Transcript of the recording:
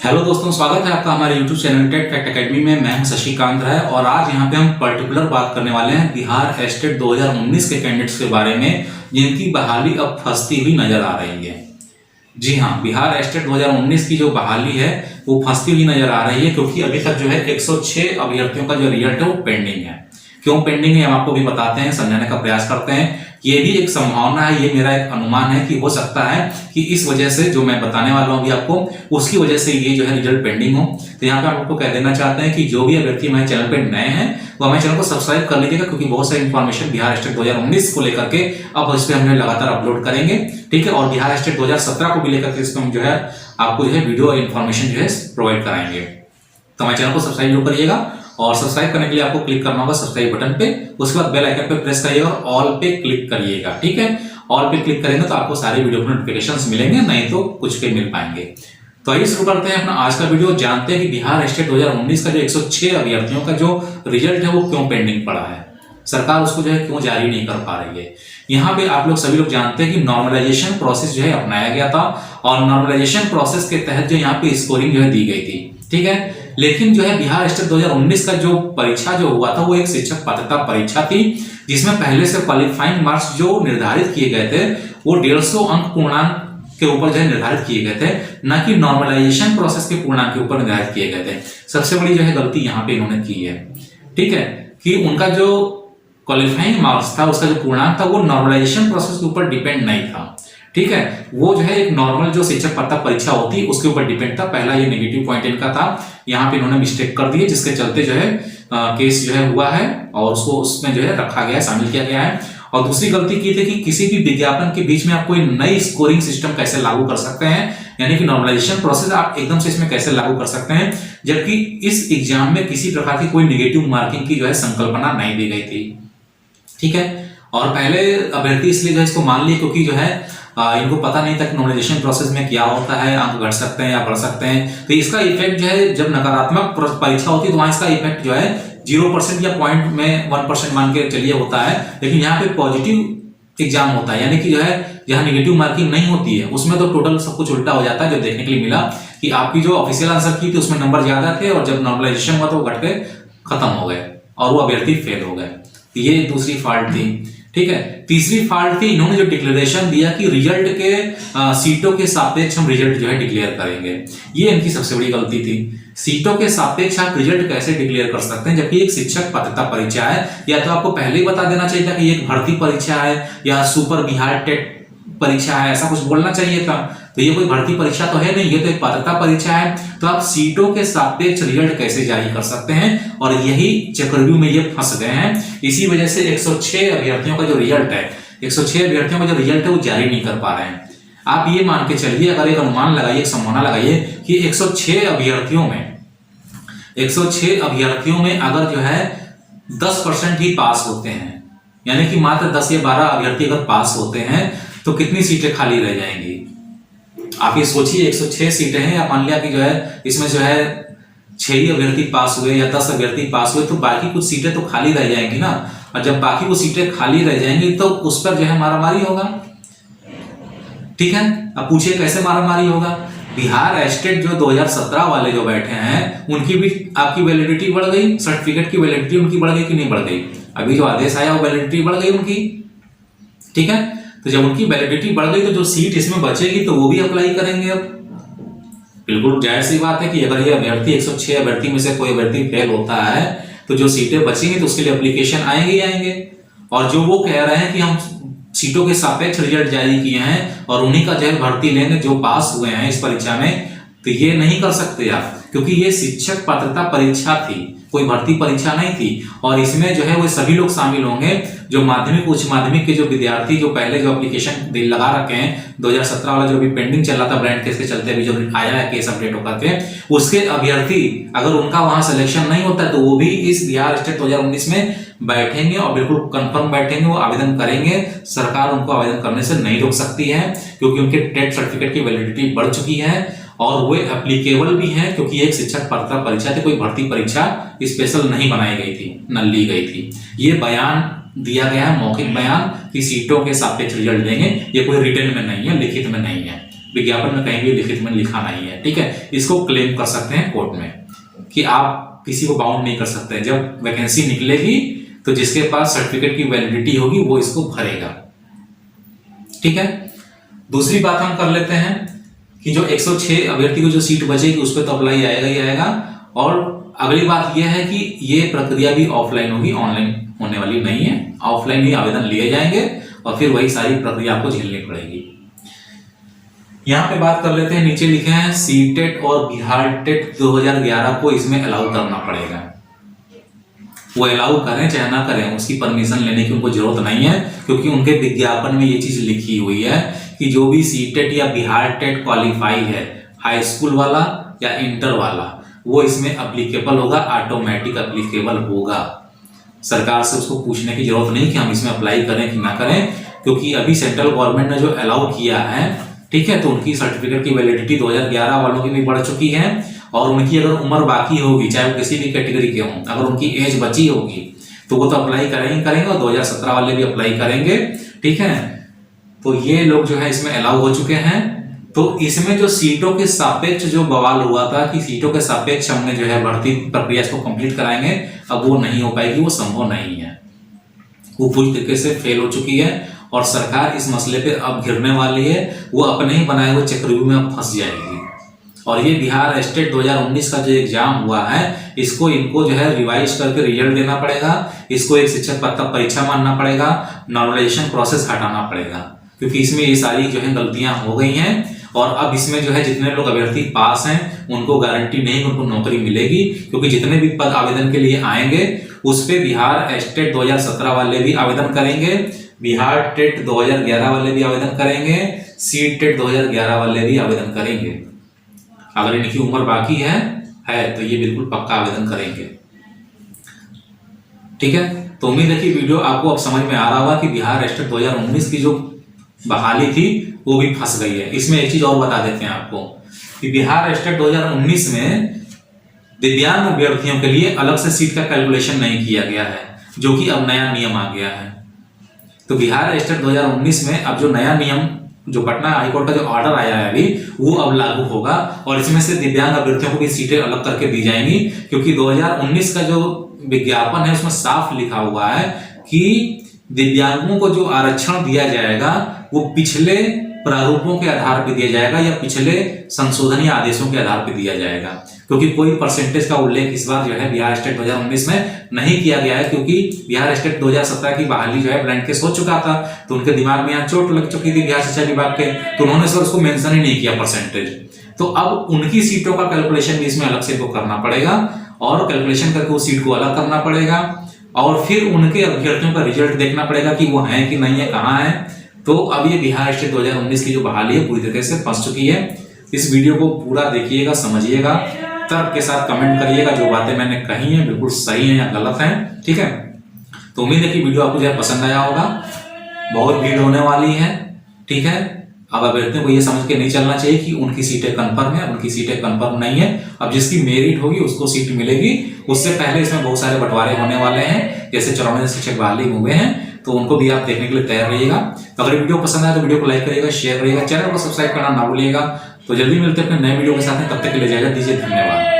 Hello दोस्तों, स्वागत है आपका हमारे YouTube channel Tech Fact Academy में। मैं हूं शशिकांत राय और आज यहां पे हम पर्टिकुलर बात करने वाले हैं बिहार एस्टेट 2019 के कैंडिडेट्स के बारे में जिनकी बहाली अब फंसती हुई नजर आ रही है। जी हां, बिहार एस्टेट 2019 की जो बहाली है वो फंसती हुई नजर आ रही है क्योंकि अभी तक जो है 106 अभ्यर्थियों का जो रिजल्ट है वो पेंडिंग है। क्यों पेंडिंग है हम आपको भी बताते हैं, समझाने का प्रयास करते हैं। ये भी एक संभावना है, ये मेरा एक अनुमान है कि हो सकता है कि इस वजह से जो मैं बताने वाला हूं अभी आपको, उसकी वजह से ये जो है रिजल्ट पेंडिंग हो। तो यहाँ पे हम आपको कह देना चाहते हैं कि जो भी अभ्यर्थी हमारे चैनल पे नए हैं वो हमारे चैनल को सब्सक्राइब कर लीजिएगा क्योंकि बहुत सारी इन्फॉर्मेशन बिहार स्टेट 2019 को लेकर के अब इस पे हमने लगातार अपलोड करेंगे। ठीक है, और बिहार स्टेट 2017 को भी लेकर के इसको हम जो है आपको जो है वीडियो और इन्फॉर्मेशन जो है प्रोवाइड कराएंगे। तो हमारे चैनल को सब्सक्राइब जरूर करिएगा और सब्सक्राइब करने के लिए आपको क्लिक करना होगा सब्सक्राइब बटन पे, उसके बाद बेल आइकन पे प्रेस करिएगा और ऑल पे क्लिक करिएगा। ठीक है, ऑल पे क्लिक करेंगे तो आपको सारे वीडियो के नोटिफिकेशंस मिलेंगे, नहीं तो कुछ के मिल पाएंगे। तो आइए शुरू करते हैं अपना आज का वीडियो। जानते हैं कि बिहार स्टेट 2019 का जो 106 अभ्यर्थियों का जो रिजल्ट है वो क्यों पेंडिंग पड़ा है, सरकार उसको जो है क्यों जारी नहीं कर पा रही है। यहाँ पे आप लोग सभी लोग जानते हैं कि नॉर्मलाइजेशन प्रोसेस जो है अपनाया गया था और नॉर्मलाइजेशन प्रोसेस के तहत जो यहाँ पे स्कोरिंग जो है दी गई थी। ठीक है, लेकिन जो है बिहार स्टेट 2019 का जो परीक्षा जो हुआ था वो एक शिक्षक पात्रता परीक्षा थी जिसमें पहले से क्वालिफाइंग मार्क्स जो निर्धारित किए गए थे वो 150 अंक पूर्णांक के ऊपर जो है निर्धारित किए गए थे, न कि नॉर्मलाइजेशन प्रोसेस के पूर्णांक के ऊपर निर्धारित किए गए थे। सबसे बड़ी जो है गलती यहाँ पे इन्होंने की है। ठीक है, कि उनका जो क्वालिफाइंग मार्क्स था उसका जो पूर्णांक था वो नॉर्मलाइजेशन प्रोसेस के ऊपर डिपेंड नहीं था। ठीक है, वो जो है एक नॉर्मल जो शिक्षक पात्रता परीक्षा होती है उसके ऊपर डिपेंड था। पहला ये नेगेटिव पॉइंट इनका था, यहाँ पे इन्होंने मिस्टेक कर दी जिसके चलते जो है केस जो है हुआ है और उसको उसमें जो है रखा गया है, शामिल किया गया है। और दूसरी गलती की थी कि किसी भी विज्ञापन के बीच में आप कोई नई स्कोरिंग सिस्टम कैसे लागू कर सकते हैं, यानी कि नॉर्मलाइजेशन प्रोसेस आप एकदम से इसमें कैसे लागू कर सकते हैं, जबकि इस एग्जाम में किसी प्रकार की कोई निगेटिव मार्किंग की जो है संकल्पना नहीं दी गई थी। ठीक है, और पहले अभ्यर्थी इसलिए जो है इसको मान लिए क्योंकि जो है इनको पता नहीं था कि नॉर्मलाइजेशन प्रोसेस में क्या होता है, अंक घट सकते हैं या बढ़ सकते हैं। तो इसका इफेक्ट जो है जब नकारात्मक परीक्षा होती है तो वहां इसका इफेक्ट जो है 0% या पॉइंट में 1% मान के चलिए होता है, लेकिन यहाँ पे पॉजिटिव एग्जाम होता है, यानी कि जो है जहां नेगेटिव मार्किंग नहीं होती है उसमें तो टोटल सब कुछ उल्टा हो जाता है। जो देखने के लिए मिला कि आपकी जो ऑफिशियल आंसर की थी उसमें नंबर ज्यादा थे और जब नॉर्मलाइजेशन हुआ तो वो घट के खत्म हो गए और वो अभ्यर्थी फेल हो गए। ये दूसरी फॉल्ट थी। ठीक है, तीसरी फॉल्ट थी इन्होंने जो डिक्लेरेशन दिया कि रिजल्ट के सीटों के सापेक्ष हम रिजल्ट जो है डिक्लेयर करेंगे, ये इनकी सबसे बड़ी गलती थी। सीटों के सापेक्ष आप रिजल्ट कैसे डिक्लेयर कर सकते हैं जबकि एक शिक्षक पात्रता परीक्षा है? या तो आपको पहले ही बता देना चाहिए था कि एक भर्ती परीक्षा है या सुपर बिहार टेट परीक्षा है, ऐसा कुछ बोलना चाहिए था। तो ये कोई भर्ती परीक्षा तो है नहीं, ये तो एक पात्रता परीक्षा है। तो आप सीटों के सापेक्ष रिजल्ट कैसे जारी कर सकते हैं, और यही चक्रव्यूह में ये फंस गए हैं। इसी वजह से 106 अभ्यर्थियों का जो रिजल्ट है, 106 अभ्यर्थियों का जो रिजल्ट है वो जारी नहीं कर पा रहे हैं। आप ये मान के चलिए, अगर एक अनुमान लगाइए, एक संभावना लगाइए कि 106 अभ्यर्थियों में अगर जो है 10% ही पास होते हैं, यानी कि मात्र 10 या 12 अभ्यर्थी अगर पास होते हैं तो कितनी सीटें खाली रह जाएंगी? आप ये सोचिए, 106 सीटें हैं, या मान लिया कि जो है इसमें जो है 6 ही अभ्यर्थी पास हुए या 10 अभ्यर्थी पास हुए तो बाकी कुछ सीटें तो खाली रह जाएंगी ना। और जब बाकी वो सीटें खाली रह जाएंगी तो उस पर जो है मारामारी होगा। ठीक है, अब पूछिए कैसे मारामारी होगा? बिहार एस्टेट जो 2017 वाले जो बैठे हैं उनकी भी आपकी वैलिडिटी बढ़ गई, सर्टिफिकेट की वैलिडिटी उनकी बढ़ गई कि नहीं बढ़ गई? अभी जो आदेश आया वो वैलिडिटी बढ़ गई उनकी। ठीक है, तो जब उनकी वैलिडिटी बढ़ गई तो जो सीट इसमें बचेगी तो वो भी अप्लाई करेंगे। अब बिल्कुल जाहिर सी बात है कि अगर ये अभ्यर्थी 106 अभ्यर्थी में से कोई अभ्यर्थी फेल होता है तो जो सीटें बचेंगी तो उसके लिए एप्लीकेशन आएंगे ही आएंगे। और जो वो कह रहे हैं कि हम सीटों के सापेक्ष रिजल्ट जारी किए हैं और उन्हीं का जो है भर्ती लेंगे जो पास हुए हैं इस परीक्षा में, तो ये नहीं कर सकते आप, क्योंकि ये शिक्षक पात्रता परीक्षा थी, कोई भर्ती परीक्षा नहीं थी। और इसमें जो है वो सभी लोग शामिल होंगे जो माध्यमिक उच्च माध्यमिक के जो विद्यार्थी जो पहले जो एप्लीकेशन लगा रखे हैं, 2017 वाला जो भी पेंडिंग चल रहा था ब्रांड केस के चलते, अभी जो आया है केस अपडेट होकर के, उसके अभ्यर्थी अगर उनका वहां सिलेक्शन नहीं होता तो वो भी इस बिहार स्टेट 2019 में बैठेंगे और बिल्कुल कंफर्म बैठेंगे, वो आवेदन करेंगे। सरकार उनको आवेदन करने से नहीं रोक सकती है क्योंकि उनके टेट सर्टिफिकेट की वैलिडिटी बढ़ चुकी है और वो एप्लीकेबल भी है क्योंकि एक शिक्षक पात्रता परीक्षा थी, कोई भर्ती परीक्षा स्पेशल नहीं बनाई गई थी, न ली गई थी। ये बयान दिया गया है, मौखिक बयान कि सीटों के सापेक्ष रिजल्ट देंगे, ये कोई रिटन में नहीं है, लिखित में नहीं है। विज्ञापन में कहीं भी लिखित में लिखा नहीं है, ठीक है। इसको क्लेम कर सकते हैं कोर्ट में कि आप किसी को बाउंड नहीं कर सकते। जब वैकेंसी निकलेगी तो जिसके पास सर्टिफिकेट की वैलिडिटी होगी वो इसको भरेगा, ठीक है। दूसरी बात हम कर लेते हैं कि जो 106 अभ्यर्थी को जो सीट बचेगी उस पर तो अप्लाई आएगा ही आएगा। और अगली बात यह है कि ये प्रक्रिया भी ऑफलाइन होगी, ऑनलाइन होने वाली नहीं है। ऑफलाइन ही आवेदन लिए जाएंगे और फिर वही सारी प्रक्रिया आपको झेलनी पड़ेगी। यहाँ पे बात कर लेते हैं, नीचे लिखे हैं सीटेट और बिहार टेट 2011 को इसमें अलाउ करना पड़ेगा। वो अलाउ करें चाहे ना करें, उसकी परमिशन लेने की उनको जरूरत नहीं है, क्योंकि उनके विज्ञापन में ये चीज लिखी हुई है कि जो भी सीटेट या बिहार टेट क्वालिफाई है, हाई स्कूल वाला या इंटर वाला, वो इसमें अप्लीकेबल होगा, ऑटोमेटिक अप्लीकेबल होगा। सरकार से उसको पूछने की जरूरत नहीं कि हम इसमें अप्लाई करें कि ना करें, क्योंकि अभी सेंट्रल गवर्नमेंट ने जो अलाउ किया है, ठीक है, तो उनकी सर्टिफिकेट की वैलिडिटी 2011 वालों की भी बढ़ चुकी है। और उनकी अगर उम्र बाकी होगी, चाहे वो किसी भी कैटेगरी के हों, अगर उनकी एज बची होगी तो वो तो अप्लाई करेंगे और 2017 वाले भी अप्लाई करेंगे, ठीक है। तो ये लोग जो है इसमें अलाउ हो चुके हैं। तो इसमें जो सीटों के सापेक्ष जो बवाल हुआ था कि सीटों के सापेक्ष हमने जो है भर्ती प्रक्रिया इसको कंप्लीट कराएंगे, अब वो नहीं हो पाएगी, वो संभव नहीं है, वो पूरी तरीके से फेल हो चुकी है। और सरकार इस मसले पे अब घिरने वाली है, वो अपने ही बनाए हुए चक्रव्यूह में अब फंस जाएगी। और ये बिहार स्टेट 2019 का जो एग्जाम हुआ है, इसको इनको जो है रिवाइज करके रिजल्ट देना पड़ेगा, इसको एक शिक्षक परीक्षा मानना पड़ेगा, नॉर्मलाइजेशन प्रोसेस हटाना पड़ेगा, क्योंकि इसमें ये सारी जो है गलतियां हो गई हैं। और अब इसमें जो है जितने लोग अभ्यर्थी पास हैं उनको गारंटी नहीं उनको नौकरी मिलेगी, क्योंकि जितने भी पद आवेदन के लिए आएंगे उस पे बिहार स्टेट 2017 वाले भी आवेदन करेंगे, बिहार टेट 2011 वाले भी आवेदन करेंगे, सीट टेट 2011 वाले भी आवेदन करेंगे। अगर इनकी उम्र बाकी है तो ये बिल्कुल पक्का आवेदन करेंगे, ठीक है। तो उम्मीद है कि वीडियो आपको अब समझ में आ रहा होगा कि बिहार स्टेट 2019 की जो बहाली थी वो भी फंस गई है। इसमें एक चीज और बता देते हैं आपको कि बिहार स्टेट 2019 में दिव्यांग अभ्यर्थियों के लिए अलग से सीट का कैलकुलेशन नहीं किया गया है, जो कि अब नया नियम आ गया है। तो बिहार स्टेट 2019 में अब जो नया नियम, जो पटना हाईकोर्ट का जो ऑर्डर आया है अभी, वो अब लागू होगा और इसमें से दिव्यांग अभ्यर्थियों को भी सीटें अलग करके दी जाएंगी, क्योंकि 2019 का जो विज्ञापन है उसमें साफ लिखा हुआ है कि दिव्यांगों को जो आरक्षण दिया जाएगा वो पिछले प्रारूपों के आधार पर दिया जाएगा या पिछले संशोधनीय आदेशों के आधार पर दिया जाएगा, क्योंकि कोई परसेंटेज का उल्लेख इस बार जो है बिहार स्टेट 2019 में नहीं किया गया है, क्योंकि बिहार स्टेट 2017 की बहाली जो है ब्लाइंड केस हो चुका था, तो उनके दिमाग में यहाँ चोट लग चुकी थी बिहार शिक्षा विभाग के, तो उन्होंने सर उसको मेंशन ही नहीं किया परसेंटेज। तो अब उनकी सीटों का कैलकुलेशन भी इसमें अलग से को करना पड़ेगा और कैलकुलेशन करके उस सीट को अलग करना पड़ेगा और फिर उनके अभ्यर्थियों का रिजल्ट देखना पड़ेगा कि वो है कि नहीं है, कहाँ है। तो अब ये बिहार स्टेट 2019 की जो बहाली है पूरी तरीके से फंस चुकी है। इस वीडियो को पूरा देखिएगा, समझिएगा, तर्क के साथ कमेंट करिएगा जो बातें मैंने कही हैं बिल्कुल सही हैं या गलत हैं, ठीक है। तो उम्मीद है कि वीडियो आपको जो है पसंद आया होगा। बहुत भीड़ होने वाली है, ठीक है। अब अभ्यर्थियों को ये समझ के नहीं चलना चाहिए कि उनकी सीटें कंफर्म है, उनकी सीटें कंफर्म नहीं है। अब जिसकी मेरिट होगी उसको सीट मिलेगी। उससे पहले इसमें बहुत सारे बंटवारे होने वाले हैं, जैसे 94 शिक्षक बहाली हुए हैं, तो उनको भी आप देखने के लिए तैयार रहिएगा। तो अगर वीडियो पसंद आए तो वीडियो को लाइक करिएगा, शेयर करिएगा, चैनल को सब्सक्राइब करना ना भूलिएगा। तो जल्दी मिलते हैं अपने नए वीडियो के साथ, तब तक के लिए इजाजत दीजिए, धन्यवाद।